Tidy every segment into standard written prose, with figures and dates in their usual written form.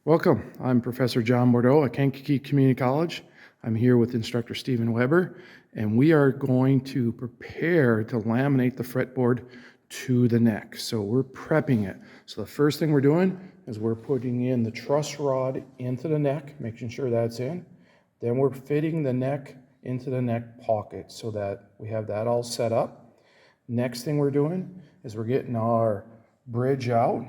Welcome. I'm Professor John Bordeau at Kankakee Community College. I'm here with instructor Stephen Weber, and we are going to prepare to laminate the fretboard to the neck. So we're prepping it. So the first thing we're doing is we're putting in the truss rod into the neck, making sure that's in. Then we're fitting the neck into the neck pocket so that we have that all set up. Next thing we're doing is we're getting our bridge out.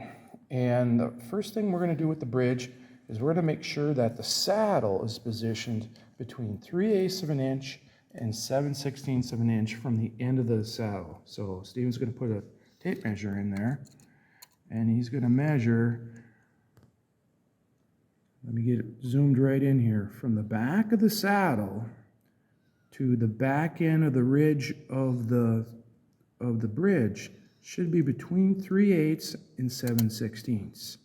And the first thing we're going to do with the bridge is we're going to make sure that the saddle is positioned between 3/8 of an inch and 7/16 of an inch from the end of the saddle. So Steven's going to put a tape measure in there, and he's going to measure, let me get it zoomed right in here, from the back of the saddle to the back end of the ridge of the bridge should be between 3/8 and 7/16.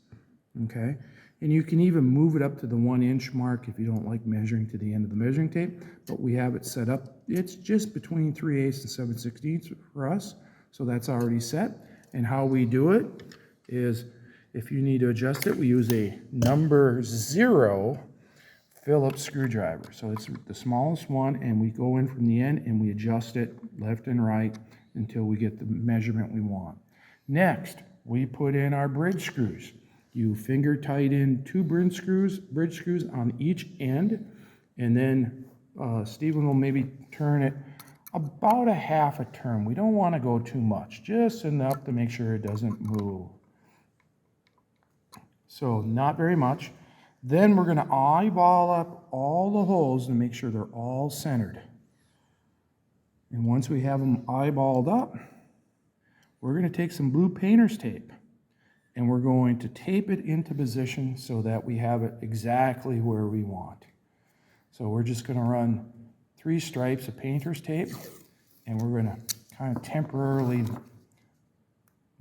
Okay? And you can even move it up to the 1 inch mark if you don't like measuring to the end of the measuring tape, but we have it set up. It's just between 3/8 and 7/16 for us, so that's already set. And how we do it is, if you need to adjust it, we use a number 0 Phillips screwdriver. So it's the smallest one, and we go in from the end and we adjust it left and right until we get the measurement we want. Next, we put in our bridge screws. You finger tight in 2 bridge screws on each end, and then Stephen will maybe turn it about a half a turn. We don't want to go too much, just enough to make sure it doesn't move. So not very much. Then we're going to eyeball up all the holes to make sure they're all centered. And once we have them eyeballed up, we're going to take some blue painter's tape and we're going to tape it into position so that we have it exactly where we want. So we're just going to run 3 stripes of painter's tape, and we're going to kind of temporarily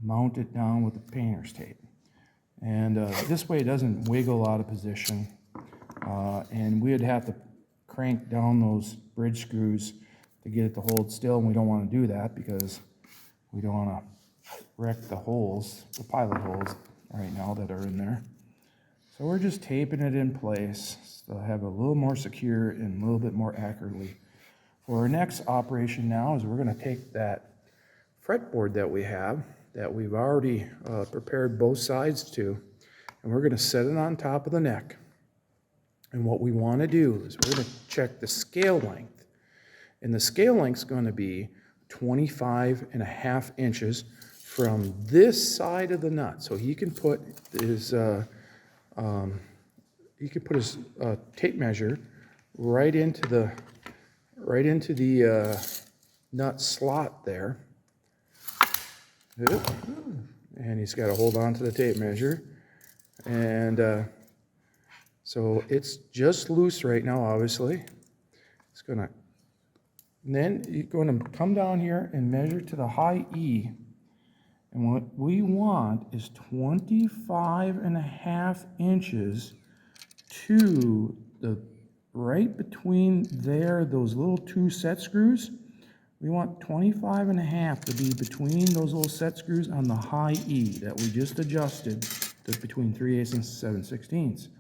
mount it down with the painter's tape. And this way it doesn't wiggle out of position, and we'd have to crank down those bridge screws to get it to hold still, and we don't want to do that because we don't want to wreck the holes, the pilot holes right now that are in there. So we're just taping it in place to have it a little more secure and a little bit more accurately. For our next operation now is we're going to take that fretboard that we have, that we've already prepared both sides to, and we're going to set it on top of the neck. And what we want to do is we're going to check the scale length. And the scale length is going to be 25.5 inches from this side of the nut. So he can put his tape measure right into the nut slot there. And he's got to hold on to the tape measure. And so it's just loose right now, obviously. It's going to, and then you're going to come down here and measure to the high E. And what we want is 25.5 inches to the right between there, those little 2 set screws. We want 25.5 to be between those little set screws on the high E that we just adjusted to between 3/8 and 7/16.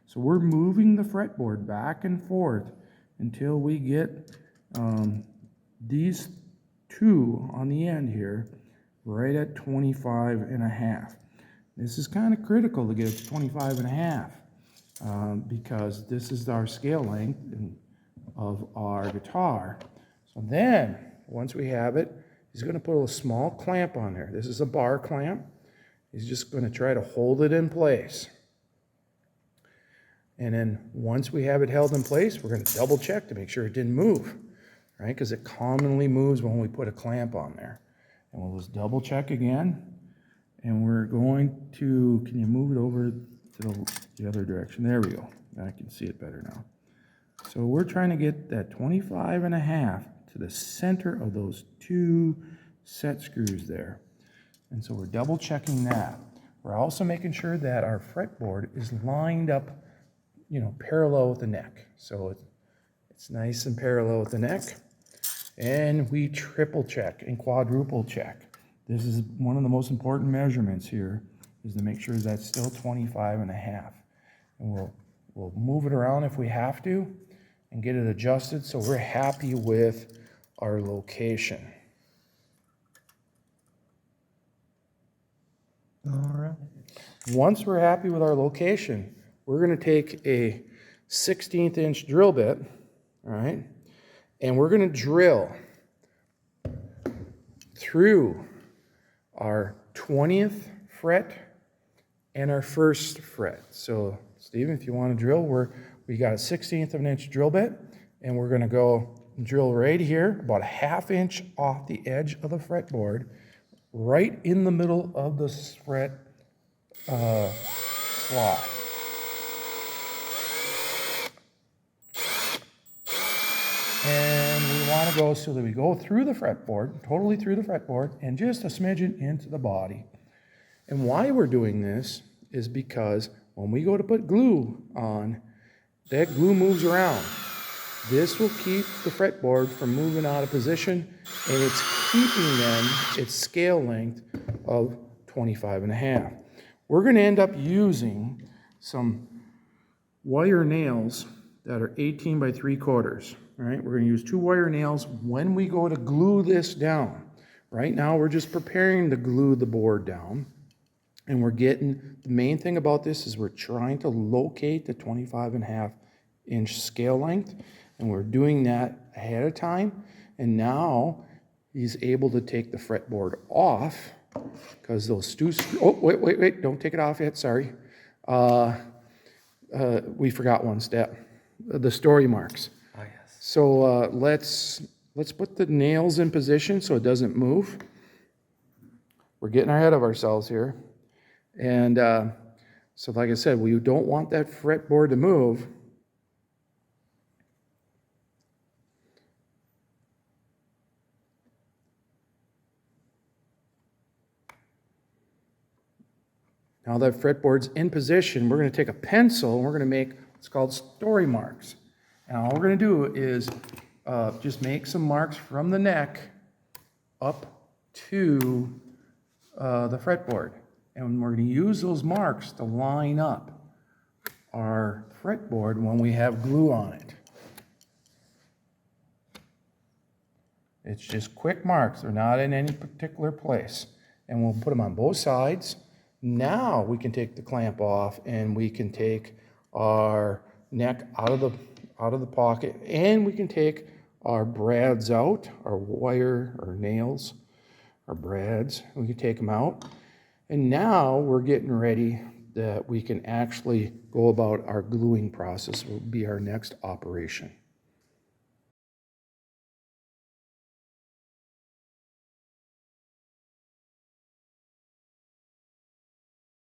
So we're moving the fretboard back and forth until we get these 2 on the end here right at 25.5. This is kind of critical to get it to 25.5 because this is our scale length of our guitar. So then, once we have it, he's going to put a small clamp on there. This is a bar clamp. He's just going to try to hold it in place. And then once we have it held in place, we're going to double check to make sure it didn't move, right? Because it commonly moves when we put a clamp on there. And we'll just double check again. And we're going to, can you move it over to the other direction? There we go. I can see it better now. So we're trying to get that 25.5 to the center of those 2 set screws there. And so we're double checking that. We're also making sure that our fretboard is lined up, parallel with the neck. So it's nice and parallel with the neck. And we triple check and quadruple check. This is one of the most important measurements here, is to make sure that's still 25.5. And we'll move it around if we have to and get it adjusted so we're happy with our location. All right. Once we're happy with our location, we're going to take a 16th inch drill bit, all right, and we're going to drill through our 20th fret and our 1st fret. So, Stephen, if you want to drill, we got a 16th of an inch drill bit, and we're going to go drill right here, about a 1/2 inch off the edge of the fretboard, right in the middle of the fret slot. And we want to go so that we go through the fretboard, totally through the fretboard, and just a smidgen into the body. And why we're doing this is because when we go to put glue on, that glue moves around. This will keep the fretboard from moving out of position, and it's keeping then its scale length of 25.5. We're going to end up using some wire nails that are 18 by 3/4. All right, we're going to use 2 wire nails when we go to glue this down. Right now, we're just preparing to glue the board down. And we're getting, the main thing about this is we're trying to locate the 25.5 inch scale length. And we're doing that ahead of time. And now he's able to take the fretboard off because those two, oh, wait, don't take it off yet, sorry. We forgot one step, the story marks. Oh, yes. So let's put the nails in position so it doesn't move. We're getting ahead of ourselves here. And so like I said, we don't want that fretboard to move. Now that fretboard's in position, we're going to take a pencil and we're going to make what's called story marks. And all we're going to do is just make some marks from the neck up to the fretboard. And we're going to use those marks to line up our fretboard when we have glue on it. It's just quick marks. They're not in any particular place. And we'll put them on both sides. Now we can take the clamp off and we can take our neck out of the pocket, and we can take our brads out, our wire, our nails, our brads. We can take them out. And now we're getting ready that we can actually go about our gluing process, will be our next operation.